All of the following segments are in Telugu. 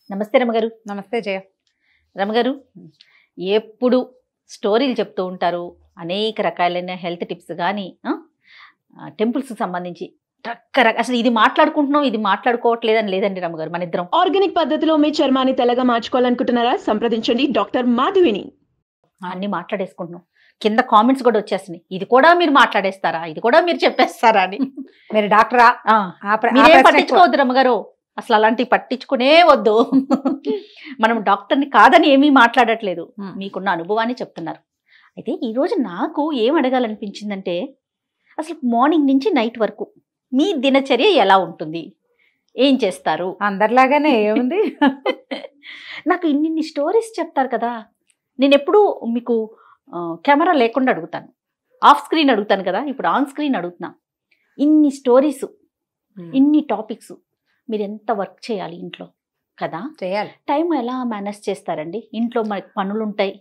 నమస్తే రమగారు. నమస్తే జయ. రమగారు, ఎప్పుడు స్టోరీలు చెప్తూ ఉంటారు, అనేక రకాలైన హెల్త్ టిప్స్ కానీ టెంపుల్స్ సంబంధించి రకరకాల. అసలు ఇది మాట్లాడుకుంటున్నాం, ఇది మాట్లాడుకోవట్లేదని లేదండి రమగారు. మన ఇద్దరం ఆర్గానిక్ పద్ధతిలో మీ చర్మాన్ని తెల్లగా మార్చుకోవాలనుకుంటున్నారా? సంప్రదించండి డాక్టర్ మాధవిని. అన్ని మాట్లాడేసుకుంటున్నాం. కింద కామెంట్స్ కూడా వచ్చేస్తున్నాయి, ఇది కూడా మీరు మాట్లాడేస్తారా, ఇది కూడా మీరు చెప్పేస్తారా అని. మీరు డాక్టరా? మీరేం పట్టించుకోవద్దు రమగారు, అసలు అలాంటివి పట్టించుకునే వద్దు. మనం డాక్టర్ని కాదని ఏమీ మాట్లాడట్లేదు, మీకున్న అనుభవాన్ని చెప్తున్నారు. అయితే ఈరోజు నాకు ఏం అడగాలనిపించిందంటే, అసలు మార్నింగ్ నుంచి నైట్ వరకు మీ దినచర్య ఎలా ఉంటుంది, ఏం చేస్తారు? అందరిలాగానే ఏముంది. నాకు ఇన్ని స్టోరీస్ చెప్తారు కదా, నేను ఎప్పుడూ మీకు కెమెరా లేకుండా అడుగుతాను, ఆఫ్ స్క్రీన్ అడుగుతాను కదా, ఇప్పుడు ఆన్ స్క్రీన్ అడుగుతున్నా. ఇన్ని స్టోరీస్, ఇన్ని టాపిక్స్, మీరు ఎంత వర్క్ చేయాలి ఇంట్లో కదా, చేయాలి. టైం ఎలా మేనేజ్ చేస్తారండి? ఇంట్లో మనకి పనులు ఉంటాయి,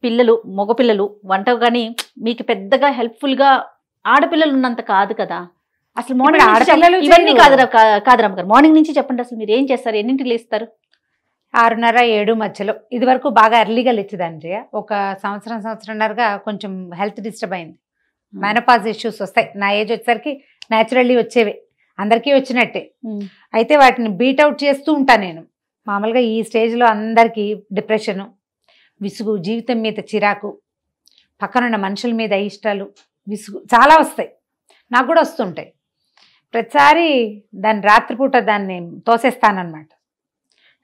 పిల్లలు, మగపిల్లలు, వంట కానీ మీకు పెద్దగా హెల్ప్ఫుల్గా ఆడపిల్లలు ఉన్నంత కాదు కదా. అసలు మార్నింగ్ ఆడపిల్లలు ఇవన్నీ కాదు రమ్మగారు, మార్నింగ్ నుంచి చెప్పండి, అసలు మీరు ఏం చేస్తారు, ఎన్నింటికి లేస్తారు? 6:30, 7 మధ్యలో. ఇది వరకు బాగా ఎర్లీగా లేచేదాన్ని జయ. ఒక సంవత్సరంన్నరగా కొంచెం హెల్త్ డిస్టర్బ్ అయింది. మెనోపాజ్ ఇష్యూస్ వస్తాయి నా ఏజ్ వచ్చేసరికి, న్యాచురల్లీ వచ్చేవి, అందరికీ వచ్చినట్టే. అయితే వాటిని బీట్అవుట్ చేస్తూ ఉంటాను నేను. మామూలుగా ఈ స్టేజ్లో అందరికీ డిప్రెషను, విసుగు, జీవితం మీద చిరాకు, పక్కనున్న మనుషుల మీద ఇష్టాలు, విసుగు చాలా వస్తాయి. నాకు కూడా వస్తుంటాయి. ప్రతిసారి దాన్ని రాత్రిపూట దాన్ని తోసేస్తానన్నమాట.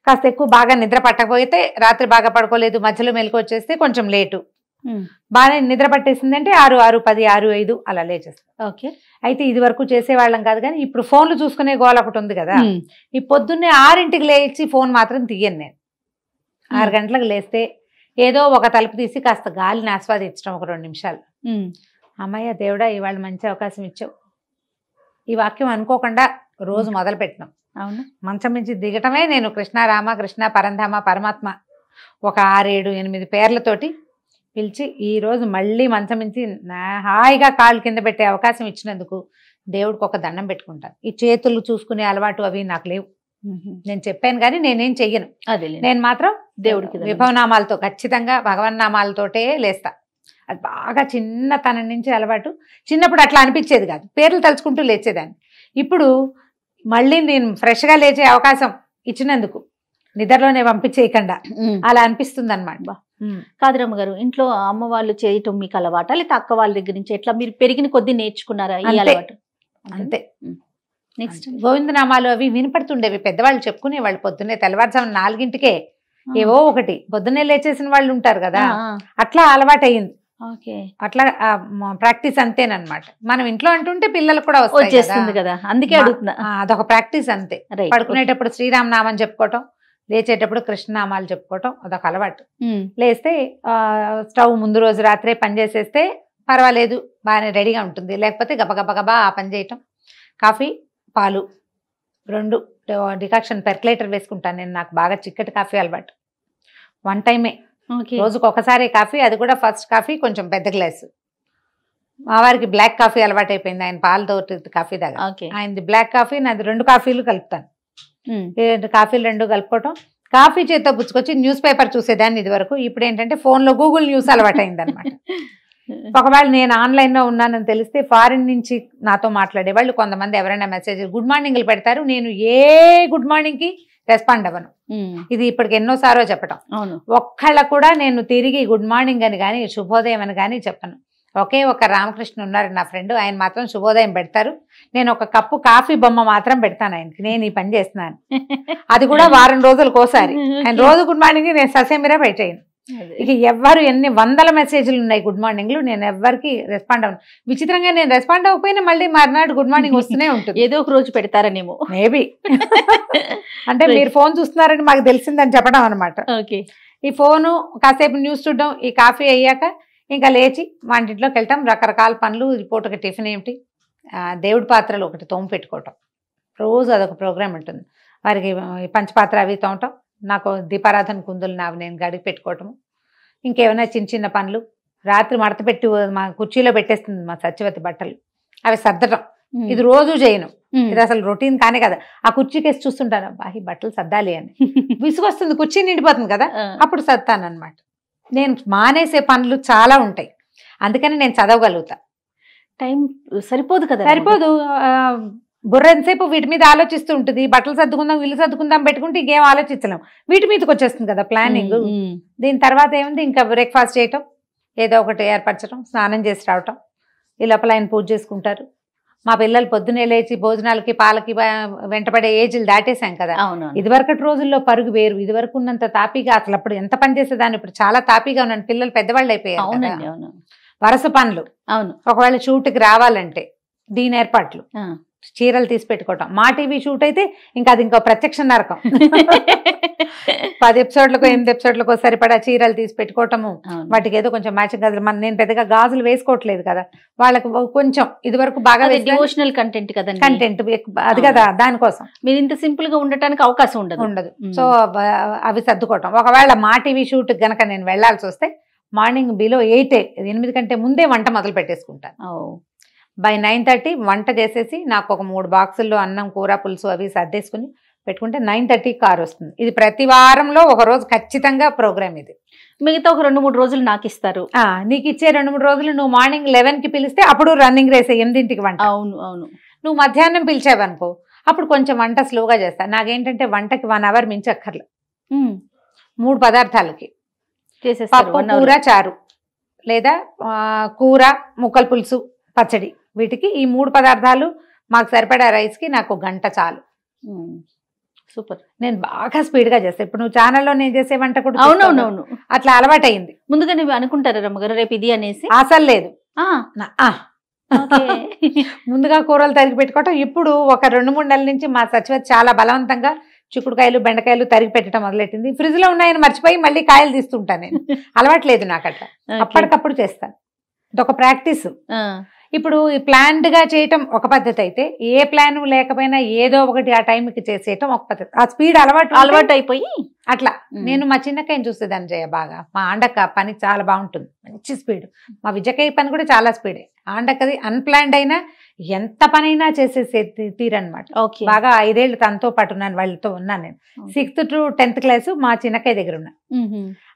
కాస్త ఎక్కువ బాగా నిద్ర పట్టకపోతే, రాత్రి బాగా పడుకోలేదు, మధ్యలో మెలకు వచ్చేస్తే కొంచెం లేటు, బాగా నిద్ర పట్టేసిందంటే 6, 6:10, 6:05 అలా లేచేస్తాం. ఓకే. అయితే ఇది వరకు చేసేవాళ్ళం కాదు, కానీ ఇప్పుడు ఫోన్లు చూసుకునే గోల ఒకటి ఉంది కదా. ఈ పొద్దున్నే 6ంటికి లేచి ఫోన్ మాత్రం తీయను నేను. 6 గంటలకు లేస్తే ఏదో ఒక తలుపు తీసి కాస్త గాలిని ఆస్వాదించడం ఒక 2 నిమిషాలు. అమ్మయ్య దేవుడా, ఇవాళ మంచి అవకాశం ఇచ్చావు. ఈ వాక్యం అనుకోకుండా రోజు మొదలు పెట్టినాం. అవును, మంచం నుంచి దిగటమే నేను కృష్ణ, రామ, కృష్ణ, పరంధామ, పరమాత్మ ఒక 6, 7, 8 పేర్లతోటి పిలిచి ఈరోజు మళ్ళీ మంచం నుంచి హాయిగా కాళ్ళు కింద పెట్టే అవకాశం ఇచ్చినందుకు దేవుడికి ఒక దండం పెట్టుకుంటాను. ఈ చేతులు చూసుకునే అలవాటు అవి నాకు లేవు. నేను చెప్పాను కానీ నేనేం చెయ్యను. అదే, నేను మాత్రం దేవుడికి విభవనామాలతో, ఖచ్చితంగా భగవన్నామాలతోటే లేస్తా. అది బాగా చిన్నతనం నుంచి అలవాటు. చిన్నప్పుడు అట్లా అనిపించేది కాదు, పేర్లు తలుచుకుంటూ లేచేదాన్ని. ఇప్పుడు మళ్ళీ నేను ఫ్రెష్గా లేచే అవకాశం ఇచ్చినందుకు, నిద్రలోనే పంపించేయకుండా అలా అనిపిస్తుంది అనమాట. కాదు రమ్మగారు, ఇంట్లో అమ్మ వాళ్ళు చేయటం మీకు అలవాటా, లేకపోతే అక్క వాళ్ళ దగ్గర నుంచి ఎట్లా మీరు పెరిగిన కొద్దీ నేర్చుకున్నారా ఈ అలవాటు? అంతే. నెక్స్ట్ గోవిందనామాలు అవి వినపడుతుండేవి, పెద్దవాళ్ళు చెప్పుకునేవాళ్ళు. పొద్దున్నే తెల్లవారుజామున 4ంటికే ఏవో ఒకటి, పొద్దున్నే లేచేసిన వాళ్ళు ఉంటారు కదా, అట్లా అలవాటు అయ్యింది. అట్లా ప్రాక్టీస్ అంతేనమాట. మనం ఇంట్లో అంటుంటే పిల్లలకు కూడా వచ్చేస్తుంది కదా, అందుకే అడుగుతున్నా. అదొక ప్రాక్టీస్ అంతే. పడుకునేటప్పుడు శ్రీరామనామం చెప్పుకోవటం, లేచేటప్పుడు కృష్ణనామాలు చెప్పుకోవటం అదొక అలవాటు. లేస్తే స్టవ్ ముందు రోజు రాత్రే పని చేసేస్తే పర్వాలేదు, బాగానే రెడీగా ఉంటుంది. లేకపోతే గబగబా ఆ పని చేయటం. కాఫీ, పాలు 2 డికాక్షన్ పెర్కులేటర్ వేసుకుంటాను నేను. నాకు బాగా చిక్కటి కాఫీ అలవాటు. 1 టైమే, రోజుకు ఒకసారి కాఫీ, అది కూడా ఫస్ట్ కాఫీ కొంచెం పెద్ద గ్లాసు. మా వారికి బ్లాక్ కాఫీ అలవాటు అయిపోయింది, ఆయన పాలతో కాఫీ దాకా. ఆయనది బ్లాక్ కాఫీ, నాది 2 కాఫీలు కలుపుతాను. 2 కాఫీలు 2 కలుపుకోవటం. కాఫీ చేత్తో పుచ్చుకొచ్చి న్యూస్ పేపర్ చూసేదాన్ని ఇది వరకు. ఇప్పుడు ఏంటంటే ఫోన్లో గూగుల్ న్యూస్ అలవాటు అయింది అనమాట. ఒకవేళ నేను ఆన్లైన్లో ఉన్నానని తెలిస్తే ఫారిన్ నుంచి నాతో మాట్లాడేవాళ్ళు కొంతమంది ఎవరైనా మెసేజ్ గుడ్ మార్నింగ్లు పెడతారు. నేను ఏ గుడ్ మార్నింగ్కి రెస్పాండ్ అవ్వను. ఇది ఇప్పటికి ఎన్నోసారో చెప్పటం. ఒక్కళ్ళ కూడా నేను తిరిగి గుడ్ మార్నింగ్ అని కానీ శుభోదయం అని కానీ చెప్పను. ఒకే ఒక రామకృష్ణ ఉన్నారు నా ఫ్రెండ్, ఆయన మాత్రం శుభోదయం పెడతారు. నేను ఒక కప్పు కాఫీ బొమ్మ మాత్రం పెడతాను ఆయనకి, నేను ఈ పని చేస్తున్నాను. అది కూడా వారం రోజులకు ఒకసారి. ఆయన రోజు గుడ్ మార్నింగ్ నేను ససేమిరా పెట్టేయను. ఇక ఎవ్వరు ఎన్ని వందల మెసేజ్లు ఉన్నాయి గుడ్ మార్నింగ్లు, నేను ఎవ్వరికి రెస్పాండ్ అవ్వను. విచిత్రంగా నేను రెస్పాండ్ అవ్వకపోయినా మళ్ళీ మర్నాడు గుడ్ మార్నింగ్ వస్తూనే ఉంటుంది. ఏదో ఒక రోజు పెడతారనేమో, మేబీ. అంటే మీరు ఫోన్ చూస్తున్నారని మాకు తెలిసిందని చెప్పడం అనమాట. ఈ ఫోను, కాసేపు న్యూస్ చూడడం, ఈ కాఫీ అయ్యాక ఇంకా లేచి వంటింట్లోకి వెళ్తాం. రకరకాల పనులు, రిపోర్ట్కి టిఫిన్ ఏమిటి, దేవుడి పాత్రలు ఒకటి తోము పెట్టుకోవటం. రోజు అదొక ప్రోగ్రామ్ ఉంటుంది. వారికి పంచపాత్ర అవి తోమటం, నాకు దీపారాధన కుందులు నావి నేను గడికి పెట్టుకోవటము. ఇంకేమైనా చిన్న చిన్న పనులు, రాత్రి మడత పెట్టి మా కుర్చీలో పెట్టేస్తుంది మా సత్యవతి బట్టలు, అవి సర్దటం. ఇది రోజు చేయను. ఇది అసలు రొటీన్ కానే కదా. ఆ కుర్చీకేసి చూస్తుంటాను, అబ్బా ఈ బట్టలు సర్దాలి అని. విసుగొస్తుంది, కుర్చీ నిండిపోతుంది కదా, అప్పుడు సర్తాను అనమాట. నేను మానేసే పనులు చాలా ఉంటాయి, అందుకని నేను చదవగలుగుతా. టైం సరిపోదు కదా. సరిపోదు, బుర్ర ఎంతసేపు వీటి మీద ఆలోచిస్తూ ఉంటుంది. బట్టలు సర్దుకుందాం, ఇల్లు సర్దుకుందాం పెట్టుకుంటే ఇంకేం ఆలోచించలేం, వీటి మీదకి వచ్చేస్తుంది కదా ప్లానింగ్. దీని తర్వాత ఏముంది, ఇంకా బ్రేక్ఫాస్ట్ చేయటం, ఏదో ఒకటి ఏర్పరచడం, స్నానం చేసి రావటం, ఈ లోపల ఆయన పూజ చేసుకుంటారు. మా పిల్లలు పొద్దునే లేచి భోజనాలకి పాలకి వెంటపడే ఏజ్లు దాటేశాం కదా. ఇదివరకటి రోజుల్లో పరుగు వేరు, ఇదివరకు ఉన్నంత తాపీగా అసలు అప్పుడు ఎంత పని చేసేదాన్ని, ఇప్పుడు చాలా తాపీగా ఉన్నాను. పిల్లలు పెద్దవాళ్ళు అయిపోయారు, వరుస పనులు. అవును, ఒకవేళ షూట్కి రావాలంటే దీని ఏర్పాట్లు, చీరలు తీసి పెట్టుకోవటం. మా టీవీ షూట్ అయితే ఇంకా అది ఇంకో ప్రత్యక్ష నరకం. 10 ఎపిసోడ్లకు 8 ఎపిసోడ్లకు సరిపడా చీరలు తీసి పెట్టుకోవటము, వాటికి ఏదో కొంచెం మ్యాచింగ్ కదా. నేను పెద్దగా గాజులు వేసుకోవట్లేదు కదా, వాళ్ళకి కొంచెం ఇది వరకు బాగా డివోషనల్ కంటెంట్ కదా, కంటెంట్ అది కదా, దానికోసం మీరు ఇంత సింపుల్ గా ఉండటానికి అవకాశం ఉండదు. సో అవి సర్దుకోవటం. ఒకవేళ మా టీవీ షూట్ గనక నేను వెళ్లాల్సి వస్తే మార్నింగ్ బిలో 8 కంటే ముందే వంట మొదలు పెట్టేసుకుంటాను. బై 9:30 వంట చేసేసి నాకు ఒక 3 బాక్సుల్లో అన్నం, కూర, పులుసు అవి సర్దేసుకుని పెట్టుకుంటే 9:30 కార్ వస్తుంది. ఇది ప్రతి వారంలో ఒక రోజు ఖచ్చితంగా ప్రోగ్రామ్. ఇది మిగతా ఒక 2-3 రోజులు నాకు ఇస్తారు. నీకు ఇచ్చే 2-3 రోజులు నువ్వు మార్నింగ్ 11కి పిలిస్తే అప్పుడు రన్నింగ్ రేస్ 8ంటికి వంట. అవును అవును. నువ్వు మధ్యాహ్నం పిలిచావనుకో అప్పుడు కొంచెం వంట స్లోగా చేస్తా. నాకేంటంటే వంటకి 1 అవర్ మించి అక్కర్లే. 3 పదార్థాలకి పప్పు, కూర, చారు, లేదా కూర, ముక్కల పులుసు, పచ్చడి, వీటికి ఈ 3 పదార్థాలు మాకు సరిపడా రైస్కి నాకు 1 గంట చాలు. సూపర్. నేను బాగా స్పీడ్గా చేస్తాను. ఇప్పుడు నువ్వు ఛానల్లో నేను చేసే వంట కూడా అవునవునవును అట్లా అలవాటైంది. ముందుగా నువ్వు అనుకుంటారా రమ్మగారు రేపు ఇది అనేసి? అసలు లేదు, ముందుగా కూరలు తరిగి పెట్టుకోవటం. ఇప్పుడు ఒక 2-3 నెలల నుంచి మా సచివతి చాలా బలవంతంగా చిక్కుడుకాయలు, బెండకాయలు తరిగి పెట్టడం మొదలెట్టింది. ఫ్రిడ్జ్ లో ఉన్నాయని మర్చిపోయి మళ్ళీ కాయలు తీస్తుంటాను. నేను అలవాట్లేదు నాకు అట్లా, అప్పటికప్పుడు చేస్తాను. ఇదొక ప్రాక్టీస్. ఇప్పుడు ప్లాన్డ్ గా చేయటం ఒక పద్ధతి అయితే, ఏ ప్లాన్ లేకపోయినా ఏదో ఒకటి ఆ టైంకి చేసేయటం ఒక పద్ధతి. ఆ స్పీడ్ అలవాటు అయిపోయి అట్లా. నేను మా చిన్నకాయని చూసేదాన్ని జయ బాగా. మా ఆండక్క పని చాలా బాగుంటుంది, మంచి స్పీడ్. మా విజయకాయ పని కూడా చాలా స్పీడే. ఆండక్కది అన్ప్లాన్డ్ అయినా ఎంత పనైనా చేసేసే తీరనమాట. బాగా 5 ఏళ్ళు తనతో పాటు ఉన్నాను, వాళ్ళతో ఉన్నాను నేను. 6th to 10th క్లాసు మా చిన్నకాయ దగ్గర ఉన్నా.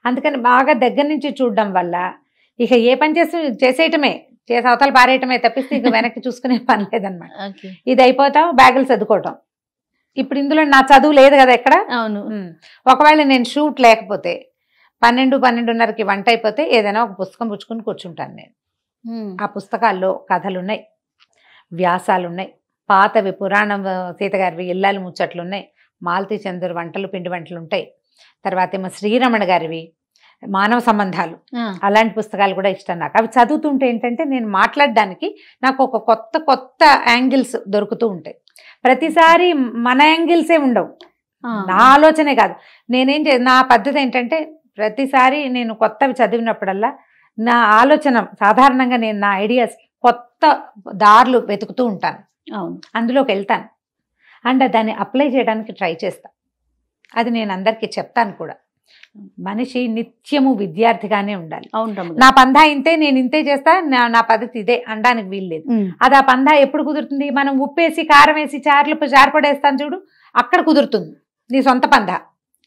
అందుకని బాగా దగ్గర నుంచి చూడడం వల్ల ఇక ఏ పని చేసేయటమే, చేసి అవతల పారేయటమే తప్పిస్తే ఇక వెనక్కి చూసుకునే పని లేదనమాట. ఇది అయిపోతాం, బ్యాగులు చదువుకోవటం. ఇప్పుడు ఇందులో నా చదువు లేదు కదా ఎక్కడ. అవును. ఒకవేళ నేను షూట్ లేకపోతే 12-12:30కి వంట అయిపోతే ఏదైనా ఒక పుస్తకం పుచ్చుకుని కూర్చుంటాను నేను. ఆ పుస్తకాల్లో కథలున్నాయి, వ్యాసాలున్నాయి, పాతవి పురాణం సీతగారివి ఇల్లాలు ముచ్చట్లున్నాయి, మాలతీ చంద్ర వంటలు, పిండి వంటలు ఉంటాయి. తర్వాత ఏమో శ్రీరమణ గారివి మానవ సంబంధాలు, అలాంటి పుస్తకాలు కూడా ఇష్టం నాకు. అవి చదువుతుంటే ఏంటంటే నేను మాట్లాడడానికి నాకు ఒక కొత్త యాంగిల్స్ దొరుకుతూ ఉంటాయి. ప్రతిసారి మన యాంగిల్సే ఉండవు, నా ఆలోచనే కాదు. నా పద్ధతి ఏంటంటే ప్రతిసారి నేను కొత్తవి చదివినప్పుడల్లా నా ఆలోచన సాధారణంగా నేను నా ఐడియాస్ కొత్త దారులు వెతుకుతూ ఉంటాను. అందులోకి వెళ్తాను అండ్ దాన్ని అప్లై చేయడానికి ట్రై చేస్తాను. అది నేను అందరికీ చెప్తాను కూడా. మనిషి నిత్యము విద్యార్థిగానే ఉండాలి. నా పందా ఇంతే, నేను ఇంతే చేస్తా, నా పద్ధతి ఇదే అనడానికి వీల్లేదు. అది ఆ పందా ఎప్పుడు కుదురుతుంది? మనం ఉప్పేసి కారం వేసి చారపడేస్తాను చూడు, అక్కడ కుదురుతుంది నీ సొంత పందా.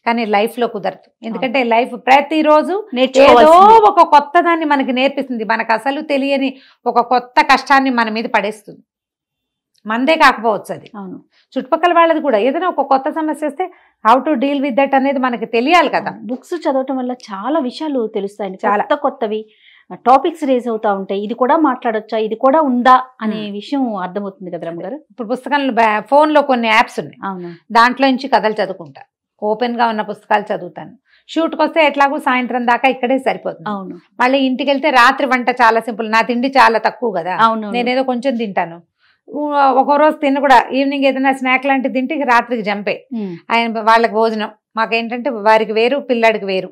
కానీ లైఫ్ లో కుదరదు. ఎందుకంటే లైఫ్ ప్రతిరోజు ఏదో ఒక కొత్త దాన్ని మనకి నేర్పిస్తుంది. మనకు అసలు తెలియని ఒక కొత్త కష్టాన్ని మన మీద పడేస్తుంది. మందే కాకపోవచ్చు అది, అవును, చుట్టుపక్కల వాళ్ళది కూడా. ఏదైనా ఒక కొత్త సమస్య వస్తే how to deal with that అనేది మనకి తెలియాలి కదా. బుక్స్ చదవటం వల్ల చాలా విషయాలు తెలుస్తాయి, చాలా కొత్తవి టాపిక్స్ రేజ్ అవుతా ఉంటాయి. ఇది కూడా మాట్లాడొచ్చా, ఇది కూడా ఉందా అనే విషయం అర్థమవుతుంది కదా రమ్మ గారు. ఇప్పుడు పుస్తకాలు ఫోన్ లో కొన్ని యాప్స్ ఉన్నాయి, అవును, దాంట్లో నుంచి కథలు చదువుకుంటా. ఓపెన్ గా ఉన్న పుస్తకాలు చదువుతాను. షూట్కి వస్తే ఎట్లాగో సాయంత్రం దాకా ఇక్కడే సరిపోతుంది. అవును, మళ్ళీ ఇంటికి వెళ్తే రాత్రి వంట చాలా సింపుల్. నా తిండి చాలా తక్కువ కదా, అవును, నేనేదో కొంచెం తింటాను. ఒక రోజు తిన్న కూడా ఈవినింగ్ ఏదైనా స్నాక్ లాంటివి తింటే రాత్రికి జంపే. ఆయన వాళ్ళకి భోజనం, మాకేంటంటే వారికి వేరు, పిల్లాడికి వేరు.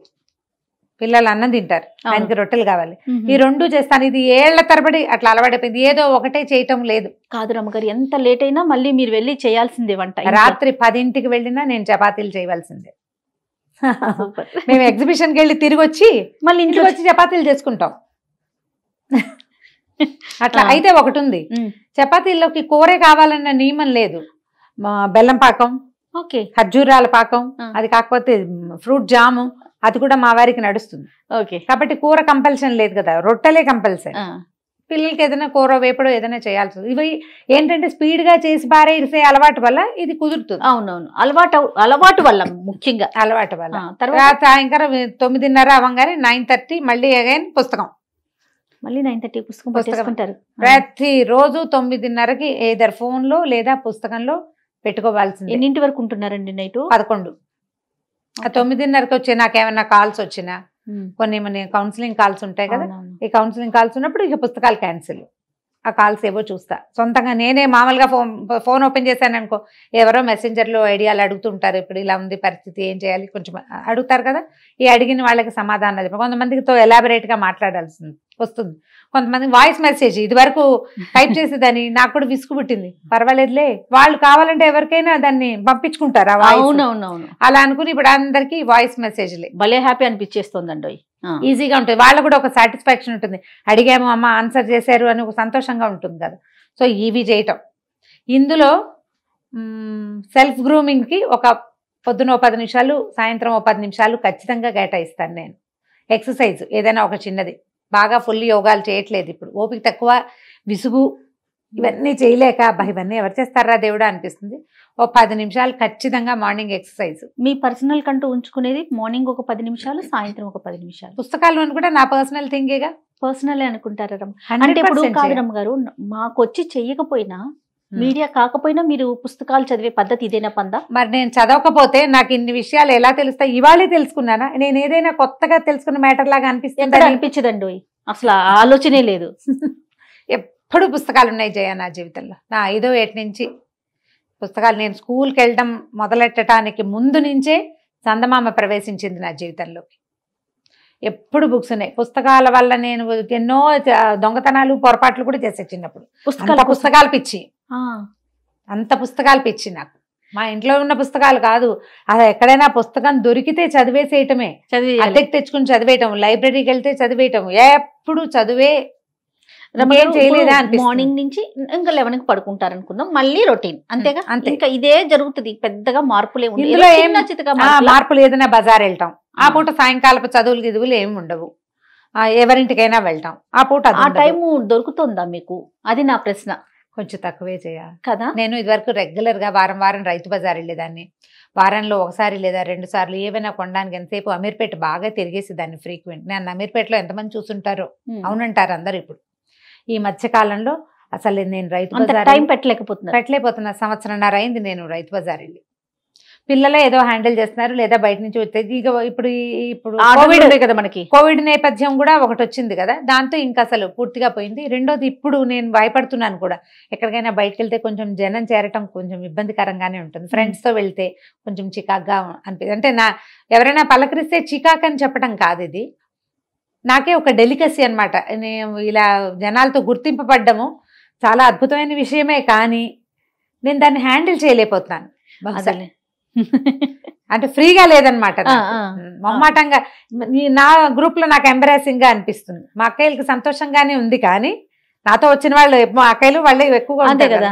పిల్లలు అన్నం తింటారు, ఆయనకి రొట్టెలు కావాలి. ఈ 2 చేస్తాను. ఇది ఏళ్ల తరబడి అట్లా అలవాటైపోయింది. ఏదో ఒకటే చేయటం లేదు. కాదు రమ్మగారు, ఎంత లేట్ అయినా మళ్ళీ మీరు వెళ్ళి చేయాల్సిందే వంట. రాత్రి 10ంటికి వెళ్ళినా నేను చపాతీలు చేయవలసిందే. మేము ఎగ్జిబిషన్కి వెళ్ళి తిరిగి వచ్చి మళ్ళీ ఇంటికి వచ్చి చపాతీలు చేసుకుంటాం. అట్లా అయితే ఒకటి ఉంది, చపాతీల్లోకి కూరే కావాలన్న నియమం లేదు. బెల్లం పాకం, ఓకే, ఖర్జూరాల పాకం, అది కాకపోతే ఫ్రూట్ జాము, అది కూడా మా వారికి నడుస్తుంది. ఓకే, కాబట్టి కూర కంపల్షన్ లేదు కదా, రొట్టెలే కంపల్సరీ. పిల్లలకి ఏదైనా కూర వేపడో ఏదైనా చేయాల్సి, ఇవి ఏంటంటే స్పీడ్ గా చేసి బారేసే అలవాటు వల్ల ఇది కుదురుతుంది. అవునవును, అలవాటు వల్ల, ముఖ్యంగా అలవాటు వల్ల. తర్వాత సాయంకాలం 9:30 అవ్వగానే 9:30 మళ్ళీ అగైన్ పుస్తకం, మళ్ళీ 9:30 పుస్తకం పట్టేసుకుంటారు. ప్రతి రోజు 9:30కి ఏదర్ ఫోన్ లో లేదా పుస్తకంలో పెట్టుకోవాల్సింది. ఎన్నింటి వరకు ఉంటున్నారండి నైట్? 11. ఆ 9:30కి వచ్చి నాకేమన్నా కాల్స్ వచ్చినా, కొన్ని కౌన్సిలింగ్ కాల్స్ ఉంటాయి కదా, ఈ కౌన్సిలింగ్ కాల్స్ ఉన్నప్పుడు ఇక పుస్తకాలు క్యాన్సిల్. ఆ కాల్స్ ఏవో చూస్తా సొంతంగా నేనే. మామూలుగా ఫోన్ ఓపెన్ చేశాను అనుకో, ఎవరో మెసెంజర్లో ఐడియాలు అడుగుతుంటారు, ఇప్పుడు ఇలా ఉంది పరిస్థితి ఏం చేయాలి కొంచెం అడుగుతారు కదా, ఈ అడిగిన వాళ్ళకి సమాధానం చెప్పి కొంతమందితో ఎలాబరేట్గా మాట్లాడాల్సింది వస్తుంది. కొంతమంది వాయిస్ మెసేజ్, ఇది వరకు టైప్ చేసేదాన్ని, నాకు కూడా విసుగు పుట్టింది. పర్వాలేదులే, వాళ్ళు కావాలంటే ఎవరికైనా దాన్ని పంపించుకుంటారు. అవునవునవును, అలా అనుకుని ఇప్పుడు అందరికి వాయిస్ మెసేజ్లే. భలే హ్యాపీ అనిపించేస్తుందండి, ఈజీగా ఉంటుంది. వాళ్ళకు కూడా ఒక సాటిస్ఫాక్షన్ ఉంటుంది, అడిగాము అమ్మ ఆన్సర్ చేశారు అని ఒక సంతోషంగా ఉంటుంది కదా. సో ఇవి చేయటం. ఇందులో సెల్ఫ్ గ్రూమింగ్కి ఒక పొద్దున 10 నిమిషాలు, సాయంత్రం 10 నిమిషాలు ఖచ్చితంగా కేటాయిస్తాను నేను. ఎక్సర్సైజ్ ఏదైనా ఒక చిన్నది, బాగా ఫుల్ యోగాలు చేయట్లేదు ఇప్పుడు, ఓపిక తక్కువ, విసుగు, ఇవన్నీ చేయలేక అబ్బా ఇవన్నీ ఎవరు చేస్తారా దేవుడా అనిపిస్తుంది. ఓ 10 నిమిషాలు ఖచ్చితంగా మార్నింగ్ ఎక్సర్సైజ్. మీ పర్సనల్ కంటూ ఉంచుకునేది మార్నింగ్ ఒక 10 నిమిషాలు, సాయంత్రం ఒక 10 నిమిషాలు. పుస్తకాలు అని కూడా నా పర్సనల్ థింగేగా, పర్సనల్ అనుకుంటారా? అంటే ఇప్పుడు కాదు రమ్మ గారు, మాకు వచ్చి చెయ్యకపోయినా, మీడియా కాకపోయినా మీరు పుస్తకాలు చదివే పద్ధతి ఇదేనా పందా? మరి నేను చదవకపోతే నాకు ఇన్ని విషయాలు ఎలా తెలుస్తాయి? ఇవాళే తెలుసుకున్నానా? నేను ఏదైనా కొత్తగా తెలుసుకున్న మ్యాటర్ లాగా అనిపించదండి, అసలు ఆలోచనే లేదు. ఎప్పుడు పుస్తకాలు ఉన్నాయి జయ నా జీవితంలో. నా 5వ ఏట నుంచి పుస్తకాలు. నేను స్కూల్కి వెళ్ళడం మొదలెట్టడానికి ముందు నుంచే చందమామ ప్రవేశించింది నా జీవితంలోకి. ఎప్పుడు బుక్స్ ఉన్నాయి. పుస్తకాల వల్ల నేను ఎన్నో దొంగతనాలు, పొరపాట్లు కూడా చేసే చిన్నప్పుడు. పుస్తకాలు పిచ్చి, అంత పుస్తకాలు పిచ్చి నాకు. మా ఇంట్లో ఉన్న పుస్తకాలు కాదు, అది ఎక్కడైనా పుస్తకం దొరికితే చదివేసేయటమే, అద్దెకి తెచ్చుకుని చదివేయటం, లైబ్రరీకి వెళ్తే చదివేయటం, ఎప్పుడు చదివే. చేయలేదా? మార్నింగ్ నుంచి ఇంకా 11కి పడుకుంటారు అనుకుందాం, మళ్ళీ రొటీన్ అంతేగా, ఇంకా ఇదే జరుగుతుంది, పెద్దగా మార్పులే మార్పులు. ఏదైనా బజార్ వెళ్తాం, ఆ పూట సాయంకాలపు చదువులు గిదువులు ఏమి ఉండవు, ఎవరింటికైనా వెళ్తాం, ఆ పూట ఆ టైము దొరుకుతుందా మీకు? అది నా ప్రశ్న. కొంచెం తక్కువే చేయాలి కదా. నేను ఇదివరకు రెగ్యులర్ గా వారం రైతు బజార్ వెళ్ళేదాన్ని. వారంలో ఒకసారి లేదా 2 సార్లు ఏవైనా కొనడానికి. ఎంతసేపు అమీర్పేట బాగా తిరిగేసేదాన్ని ఫ్రీక్వెంట్. నేను అమీర్పేటలో ఎంతమంది చూసుంటారో, అవునంటారు అందరు. ఇప్పుడు ఈ మధ్య కాలంలో అసలు నేను రైతు బజార్ టైం పెట్టలేకపోతున్నా. 1.5 సంవత్సరంన్నర అయింది నేను రైతు బజార్ వెళ్ళి. పిల్లలే ఏదో హ్యాండిల్ చేస్తున్నారు, లేదా బయట నుంచి వచ్చేది. ఇప్పుడు కదా మనకి కోవిడ్ నేపథ్యం కూడా ఒకటి వచ్చింది కదా, దాంతో ఇంకా అసలు పూర్తిగా పోయింది. రెండోది, ఇప్పుడు నేను భయపడుతున్నాను కూడా, ఎక్కడికైనా బయటకు వెళ్తే కొంచెం జనం చేరటం కొంచెం ఇబ్బందికరంగానే ఉంటుంది. ఫ్రెండ్స్ తో వెళ్తే కొంచెం చికాక్గా అనిపిస్తుంది. అంటే ఎవరైనా పలకరిస్తే చికాక్ అని చెప్పడం కాదు, ఇది నాకే ఒక డెలికసీ అనమాట. నేను ఇలా జనాలతో గుర్తింపబడ్డము చాలా అద్భుతమైన విషయమే, కానీ నేను దాన్ని హ్యాండిల్ చేయలేకపోతున్నాను. అంటే ఫ్రీగా లేదనమాట, మొహమాటంగా. నా గ్రూప్ లో నాకు ఎంబరాసింగ్ గా అనిపిస్తుంది. మా అక్కయ్యలకి సంతోషంగానే ఉంది, కానీ నాతో వచ్చిన వాళ్ళు మా అక్కయ్యలు వాళ్ళే ఎక్కువగా ఉంటారు కదా,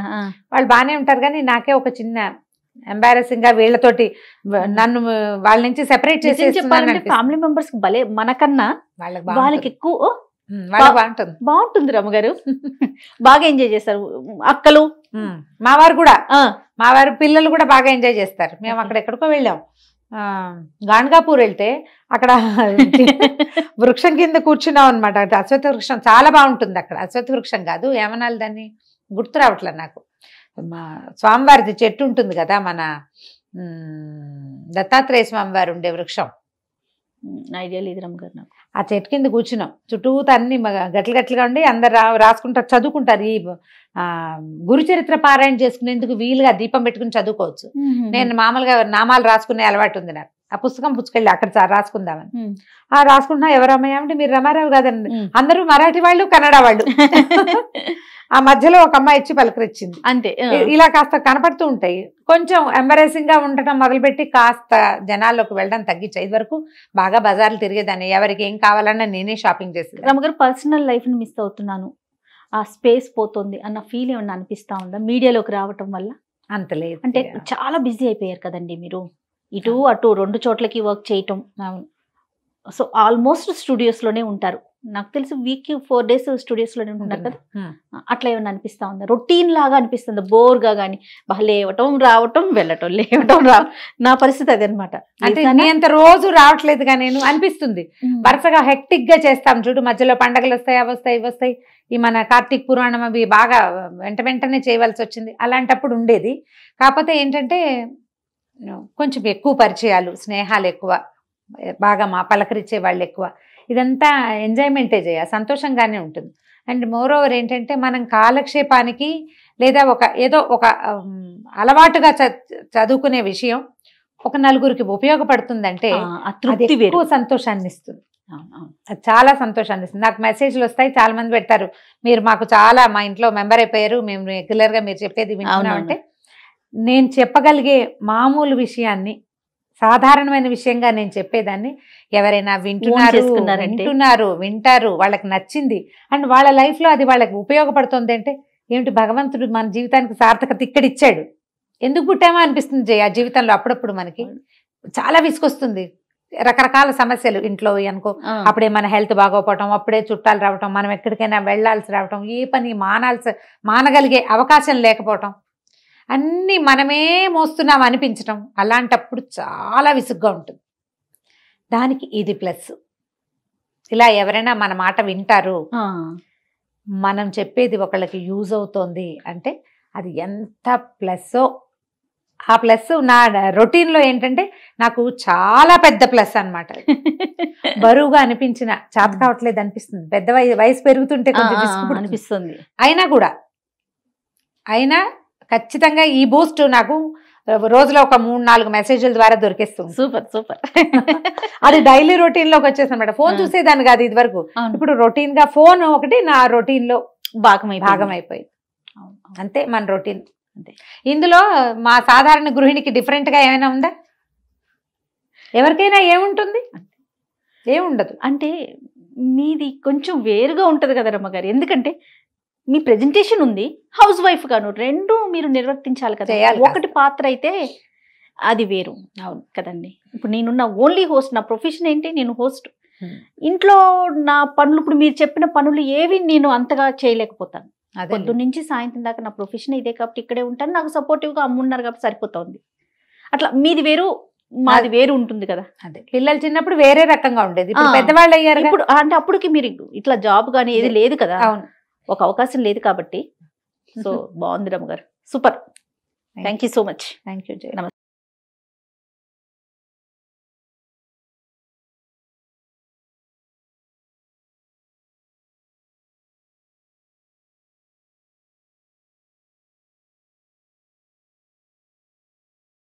వాళ్ళు బాగానే ఉంటారు, కానీ నాకే ఒక చిన్న ఎంబారసింగ్ గా వీళ్ళతోటి నన్ను వాళ్ళ నుంచి సెపరేట్ చేసి. ఫ్యామిలీ మెంబర్స్ భలే మనకన్నా వాళ్ళకి ఎక్కువ బాగుంటుంది రమ్మగారు. బాగా ఎంజాయ్ చేస్తారు అక్కలు, మా వారు కూడా. మా వారి పిల్లలు కూడా బాగా ఎంజాయ్ చేస్తారు. మేము అక్కడ ఎక్కడికో వెళ్ళాం, గాన్గాపూర్ వెళ్తే అక్కడ వృక్షం కింద కూర్చున్నాం అనమాట. అశ్వత్థ వృక్షం చాలా బాగుంటుంది అక్కడ. అశ్వత్థ వృక్షం కాదు, ఏమనాలి దాన్ని, గుర్తు రావట్లేదు నాకు. మా స్వామివారిది చెట్టు ఉంటుంది కదా, మన దత్తాత్రేయ స్వామివారు ఉండే వృక్షం, ఐడియా లేదు రమ్మగారు నాకు. ఆ చెట్టు కింద కూర్చున్నాం. చుట్టూతా అన్ని గట్లుగా ఉండి అందరు రాసుకుంటారు, చదువుకుంటారు. ఈ గురు చరిత్ర పారాయణ చేసుకునేందుకు వీలుగా దీపం పెట్టుకుని చదువుకోవచ్చు. నేను మామూలుగా నామాలు రాసుకునే అలవాటు ఉంది నాకు. ఆ పుస్తకం పుచ్చుకెళ్ళి అక్కడ రాసుకుందామని రాసుకుంటున్నా. ఎవరు అమ్మాయి అంటే మీరు రమారావు కాదండి, అందరూ మరాఠీ వాళ్ళు, కన్నడ వాళ్ళు. ఆ మధ్యలో ఒక అమ్మాయి ఇచ్చి పలకరించింది అంతే. ఇలా కాస్త కనపడుతూ ఉంటాయి. కొంచెం ఎంబరేసింగ్ గా ఉండటం మొదలుపెట్టి కాస్త జనాల్లోకి వెళ్ళడం తగ్గించాయి. ఇది వరకు బాగా బజార్లు తిరిగేదాన్ని, ఎవరికి ఏం కావాలన్నా నేనే షాపింగ్ చేసేది. రమ్మగారు, పర్సనల్ లైఫ్ ని మిస్ అవుతున్నాను ఆ స్పేస్ పోతుంది అన్న ఫీల్ ఏమన్నా అనిపిస్తా ఉందా మీడియాలోకి రావటం వల్ల? అంత లేదు. అంటే చాలా బిజీ అయిపోయారు కదండి మీరు, ఇటు అటు 2 చోట్లకి వర్క్ చేయటం. అవును. సో ఆల్మోస్ట్ స్టూడియోస్ లోనే ఉంటారు. నాకు తెలిసి వీక్ 4 days స్టూడియోస్ లోనే ఉంటున్నారు కదా. అట్లా ఏమన్నా అనిపిస్తా ఉందా? రొటీన్ లాగా అనిపిస్తుంది బోర్గా గానీ? లేవటం రావటం వెళ్ళటం లేవటం నా పరిస్థితి అది అనమాట. అంటే నీ అంత రోజు రావట్లేదుగా నేను అనిపిస్తుంది. వరుసగా హెక్టిక్ గా చేస్తాం చూడు, మధ్యలో పండగలు వస్తాయి, అవి వస్తాయి, ఇవి వస్తాయి. ఈ మన కార్తీక పురాణం అవి బాగా వెంటనే చేయవలసి వచ్చింది. అలాంటప్పుడు ఉండేది. కాకపోతే ఏంటంటే కొంచెం ఎక్కువ పరిచయాలు, స్నేహాలు ఎక్కువ, బాగా మా పలకరించే వాళ్ళు ఎక్కువ. ఇదంతా ఎంజాయ్మెంటే చేయాలి, సంతోషంగానే ఉంటుంది. అండ్ మోర్ ఓవర్ ఏంటంటే మనం కాలక్షేపానికి లేదా ఏదో ఒక అలవాటుగా చదువుకునే విషయం ఒక నలుగురికి ఉపయోగపడుతుందంటే అది ఎక్కువ సంతోషాన్ని ఇస్తుంది. అది చాలా సంతోషాన్ని ఇస్తుంది. నాకు మెసేజ్లు వస్తాయి, చాలా మంది పెడతారు, మీరు మాకు చాలా మా ఇంట్లో మెంబర్ అయిపోయారు, మేము రెగ్యులర్గా మీరు చెప్పేది వింటున్నామంటే. నేను చెప్పగలిగే మామూలు విషయాన్ని సాధారణమైన విషయంగా నేను చెప్పేదాన్ని ఎవరైనా వింటారు, వాళ్ళకి నచ్చింది అండ్ వాళ్ళ లైఫ్ లో అది వాళ్ళకి ఉపయోగపడుతుంది అంటే ఏమిటి, భగవంతుడు మన జీవితానికి సార్థకత ఇక్కడిచ్చాడు, ఎందుకు పుట్టామా అనిపిస్తుంది ఆ జీవితంలో. అప్పుడప్పుడు మనకి చాలా విసుకొస్తుంది, రకరకాల సమస్యలు ఇంట్లో అనుకో, అప్పుడే మన హెల్త్ బాగోపోవటం, అప్పుడే చుట్టాలు రావటం, మనం ఎక్కడికైనా వెళ్లాల్సి రావటం, ఏ పని మానగలిగే అవకాశం లేకపోవటం, అన్నీ మనమే మోస్తున్నాం అనిపించటం, అలాంటప్పుడు చాలా విసుగ్గా ఉంటుంది. దానికి ఇది ప్లస్. ఇలా ఎవరైనా మన మాట వింటారు, మనం చెప్పేది ఒకళ్ళకి యూజ్ అవుతోంది అంటే అది ఎంత ప్లస్సో. ఆ ప్లస్ నా రొటీన్లో ఏంటంటే నాకు చాలా పెద్ద ప్లస్ అనమాట. బరువుగా అనిపించిన చేత కావట్లేదు అనిపిస్తుంది, పెద్ద వయసు పెరుగుతుంటే కొంచెం అనిపిస్తుంది. అయినా ఖచ్చితంగా ఈ బూస్ట్ నాకు రోజులో ఒక 3-4 మెసేజ్ల ద్వారా దొరికేస్తుంది. సూపర్. అది డైలీ రొటీన్ లోకి వచ్చేసి అనమాట. ఫోన్ చూసేదాన్ని కాదు ఇది వరకు, ఇప్పుడు రొటీన్ గా ఫోన్ ఒకటి నా రొటీన్ లో భాగం అయిపోయింది. అంతే మన రొటీన్. అంతే. ఇందులో మా సాధారణ గృహిణికి డిఫరెంట్ గా ఏమైనా ఉందా? ఎవరికైనా ఏముంటుంది? ఏముండదు. అంటే మీది కొంచెం వేరుగా ఉంటది కదా రమ్మగారు, ఎందుకంటే మీ ప్రెజెంటేషన్ ఉంది, హౌస్ వైఫ్ గాను రెండు మీరు నిర్వర్తించాలి కదా. ఒకటి పాత్ర అయితే అది వేరు. అవును కదండి. ఇప్పుడు నేనున్న ఓన్లీ హోస్ట్, నా ప్రొఫెషన్ ఏంటి, నేను హోస్ట్. ఇంట్లో నా పనులు, ఇప్పుడు మీరు చెప్పిన పనులు ఏవి నేను అంతగా చేయలేకపోతాను. పొద్దున్న నుంచి సాయంత్రం దాకా నా ప్రొఫెషన్ ఇదే కాబట్టి ఇక్కడే ఉంటాను, నాకు సపోర్టివ్ గా అమ్మున్నారు కాబట్టి సరిపోతుంది. అట్లా మీది వేరు మాది వేరు ఉంటుంది కదా. అదే పిల్లలు చిన్నప్పుడు వేరే రకంగా ఉండేది, పెద్దవాళ్ళు అయ్యారు ఇప్పుడు. అంటే అప్పటికి మీరు ఇట్లా జాబ్ కానీ ఏది లేదు కదా. అవును, ఒక అవకాశం లేదు కాబట్టి. సో బాగుంది రమ్మ గారు, super. Thank you so much. Thank you. నమస్తే.